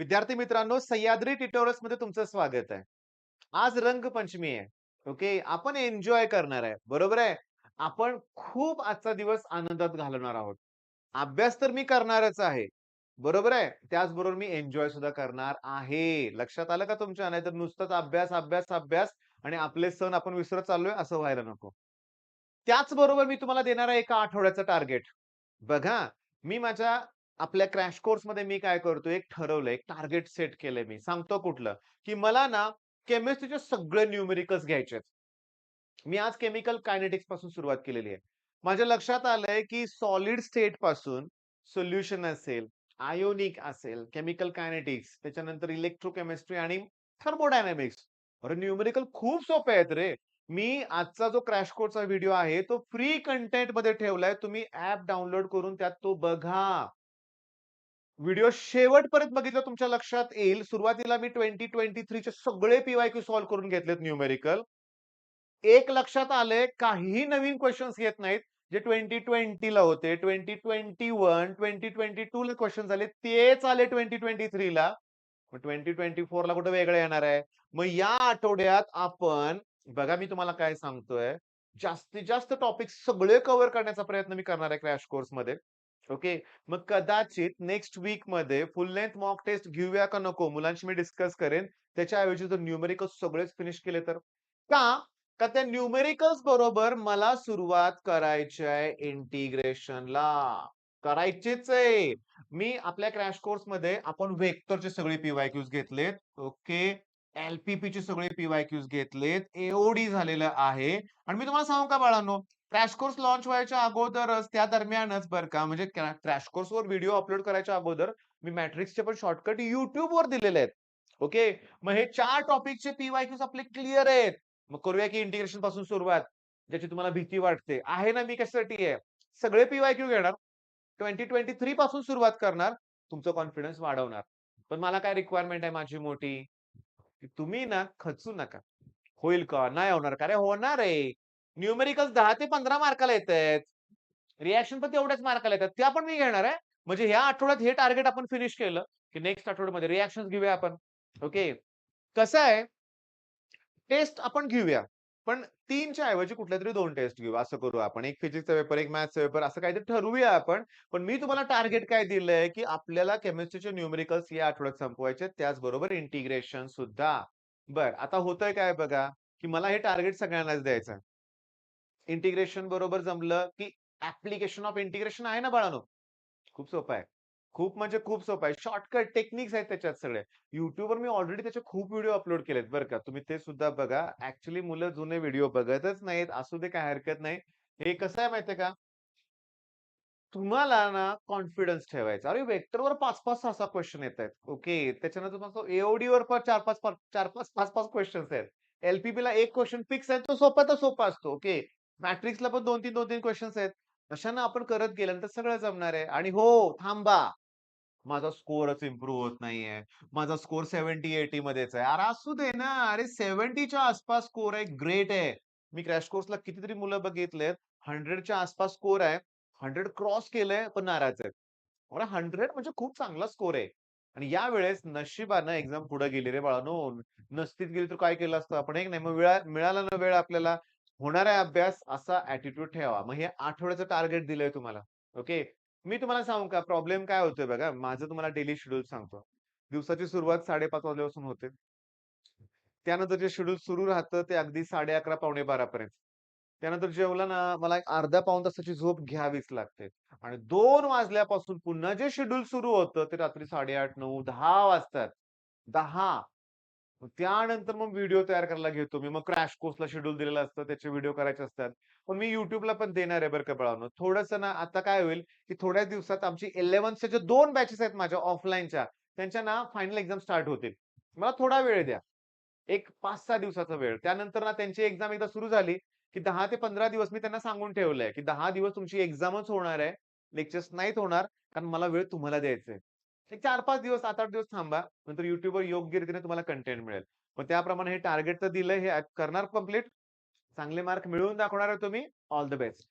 विद्यार्थी मित्रांनो, सह्याद्री ट्युटोरियल्स मध्ये तुमचं स्वागत आहे. आज रंगपंचमी आहे. ओके. आपण एन्जॉय करणार आहे. बरोबर आहे. आपण खूप आजचा दिवस आनंदात घालवणार आहोत. अभ्यास तर मी करणारच आहे. बरोबर आहे. त्याचबरोबर मी एन्जॉय सुद्धा करणार आहे. लक्षात आलं का तुमच्या? नाहीतर नुसताच अभ्यास, अभ्यास, अभ्यास आणि आपले सण आपण विसरत चाललोय असं व्हायला नको. त्याचबरोबर मी तुम्हाला देणार आहे एका आठवड्याचं टार्गेट. बघा, मी माझ्या आपल्या क्रॅश कोर्समध्ये मी काय करतोय, एक ठरवलंय, एक टार्गेट सेट केलंय मी. सांगतो कुठलं, की मला ना केमिस्ट्रीचे सगळे न्यूमेरिकल्स घ्यायचेत. मी आज केमिकल कायनेटिक्स पासून सुरुवात केलेली आहे. माझ्या लक्षात आलंय, की सॉलिड स्टेट पासून सोल्युशन असेल, आयोनिक असेल, केमिकल कायनेटिक्स, त्याच्यानंतर इलेक्ट्रोकेमिस्ट्री आणि थर्मोडायनामिक्स. अरे न्यूमेरिकल खूप सोपे आहेत रे. मी आजचा जो क्रॅश कोर्सचा व्हिडिओ आहे, तो फ्री कंटेंटमध्ये ठेवलाय. तुम्ही ॲप डाउनलोड करून त्यात तो बघा. व्हिडिओ शेवटपर्यंत बघितलं तुमच्या लक्षात येईल. सुरुवातीला मी 2023 चे सगळे पी-वाय-क्यू सॉल्व्ह करून घेतलेत न्यूमेरिकल. एक लक्षात आलंय, काहीही नवीन क्वेशन्स येत नाहीत. जे 2020 ला होते, 2021, 2022 ला क्वेशन झाले, तेच आले 2023 ला. मग 2024 ला कुठे वेगळं येणार आहे. मग या आठवड्यात आपण बघा मी तुम्हाला काय सांगतोय, जास्तीत जास्त टॉपिक सगळे कव्हर करण्याचा प्रयत्न मी करणार आहे क्रॅश कोर्समध्ये. ओके. मग कदाचित नेक्स्ट वीकमध्ये फुल लेंथ मॉक टेस्ट घेऊया का नको? मुलांशी मी डिस्कस करेन. त्याच्याऐवजी जर न्यूमेरिकल्स सगळेच फिनिश केले तर? का? का त्या न्यूमेरिकल्स बरोबर मला सुरुवात करायची आहे इंटिग्रेशनला. करायचीच आहे. मी आपल्या क्रॅश कोर्समध्ये आपण व्हेक्टरचे सगळे पी-वाय-क्यूज घेतलेत. ओके. एल-पी-पीचे सगळे पी-वाय-क्यूज घेतलेत. ए झालेलं आहे आणि मी तुम्हाला सांगू का बाळांनो, क्रॅश कोर्स लॉन्च व्हायच्या अगोदरच त्या दरम्यानच बरं का, म्हणजे क्रॅश कोर्सवर व्हिडिओ अपलोड करायच्या अगोदर मी मॅट्रिक्सचे पण शॉर्टकट YouTubeवर दिलेले आहेत. ओके. मग हे 4 टॉपिकचे पी-वाय-क्यूज आपले क्लिअर आहेत. मग करूया की इंटिग्रेशन पासून सुरुवात. ज्याची तुम्हाला भीती वाटते. आहे ना मी कशासाठी आहे. सगळे पी-वाय-क्यू घेणार. 2023 पासून सुरुवात करणार. तुमचं कॉन्फिडन्स वाढवणार. पण मला काय रिक्वायरमेंट आहे माझी मोठी, की तुम्ही ना खचू नका. होईल का? नाही होणार का? अरे होणार आहे. न्यूमेरिकल्स 10 ते 15 मार्काला येतायत. रिएक्शन पण तेवढ्याच मार्काला येतात. त्या पण मी घेणार आहे. म्हणजे ह्या आठवड्यात हे टार्गेट आपण फिनिश केलं, की नेक्स्ट आठवड्यामध्ये रिएक्शन्स घेऊया आपण. ओके. कसं आहे, टेस्ट आपण घेऊया. पण 3 च्या ऐवजी कुठल्यातरी 2 टेस्ट घेऊ. असं करू आपण. एक फिजिक्सचा पेपर, एक मॅथ्सचा पेपर असं काहीतरी ठरवूया आपण. पण मी तुम्हाला टार्गेट काय दिलंय, की आपल्याला केमिस्ट्रीचे न्यूमेरिकल्स या आठवड्यात संपवायचे त्याचबरोबर इंटिग्रेशन सुद्धा. बरं, आता होतंय काय बघा, की मला हे टार्गेट सगळ्यांनाच द्यायचं. इंटिग्रेशन बरोबर जमलं, की ॲप्लिकेशन ऑफ इंटिग्रेशन आहे ना बाळांनो. खूप सोपं आहे. खूप म्हणजे खूप सोपं आहे. शॉर्टकट टेक्निक्स आहेत त्याच्यात सगळे. YouTubeवर मी ऑलरेडी त्याचे खूप व्हिडिओ अपलोड केलेत बरं का. तुम्ही ते सुद्धा बघा. ॲक्चुअली मुलं जुने व्हिडिओ बघतच नाहीत. असू दे काही हरकत नाही. हे कसं आहे माहितीये का? तुम्हाला ना कॉन्फिडन्स ठेवायचा. अरे व्हेक्टरवर 5-5, 6-6 क्वेशन येतायत. ओके. त्याच्यानंतर मग ए-ओ-डीवर पण 4-5 4-5, 5-5 क्वेशन्स आहेत. एल-पी-पीला एक क्वेशन फिक्स आहे. तो सोपा तर सोपा असतो. ओके. मॅट्रिक्सला पण 2-3, 2-3 क्वेशन्स आहेत. अशानं आपण करत गेल्यानंतर सगळं जमणार आहे. आणि हो, थांबा. माझा स्कोरच इम्प्रूव्ह होत नाहीये. माझा स्कोर 70-80 मध्येच आहे. अरे असू दे ना. अरे 70 च्या आसपास स्कोर आहे, ग्रेट आहे. मी क्रॅश कोर्सला कितीतरी मुलं बघितलेत, 100 च्या आसपास स्कोर आहे. 100 क्रॉस केलंय, पण नाराज आहेत. अरे 100 म्हणजे खूप चांगला स्कोर आहे. आणि यावेळेस नशिबानं एक्झाम पुढे गेली रे बाळांनो. नसतीच गेली तर काय केलं असतं आपण, एक नाही. मग मिळाला ना वेळ आपल्याला, होणार आहे अभ्यास असा ॲटिट्यूड ठेवा. मग हे आठवड्याचं टार्गेट दिलंय तुम्हाला. ओके. मी तुम्हाला सांगू का प्रॉब्लेम काय होतोय बघा, माझं तुम्हाला डेली शेड्यूल सांगतो. दिवसाची सुरुवात 5:30 वाजल्यापासून होते. त्यानंतर जे शेड्यूल सुरू राहतं ते अगदी 11:30 पावणे 12 पर्यंत. त्यानंतर जेवलं ना, मला एक अर्धा पाऊण तासाची झोप घ्यावीच लागते. आणि 2 वाजल्यापासून पुन्हा जे शेड्यूल सुरू होतं ते रात्री 8:30, 9, 10 वाजतात. 10. मग त्यानंतर मग व्हिडिओ तयार करायला घेतो मी. मग क्रॅश कोर्सला शेड्यूल दिलेलं असतं, त्याचे व्हिडिओ करायचे असतात. पण मी YouTubeला पण देणार आहे बरं का बाळांनो. थोडंसं ना आता काय होईल, की थोड्याच दिवसात आमची 11thच्या ज्या 2 बॅचेस आहेत माझ्या ऑफलाईनच्या, त्यांच्या ना फायनल एक्झाम स्टार्ट होतील. मला थोडा वेळ द्या. एक 5-6 दिवसाचा वेळ. त्यानंतर ना त्यांची एक्झाम एकदा सुरू झाली, की 10 ते 15 दिवस मी त्यांना सांगून ठेवलंय, की 10 दिवस तुमची एक्झामच होणार आहे. लेक्चर्स नाहीत होणार, कारण मला वेळ तुम्हाला द्यायचा आहे. एक 4-5 दिवस, 7-8 दिवस थांबा. नंतर YouTubeवर योग्य रीतीने तुम्हाला कंटेंट मिळेल. मग त्याप्रमाणे हे टार्गेट तर दिलंय, हे करणार कंप्लीट. चांगले मार्क मिळवून दाखवणार आहे तुम्ही. All the best.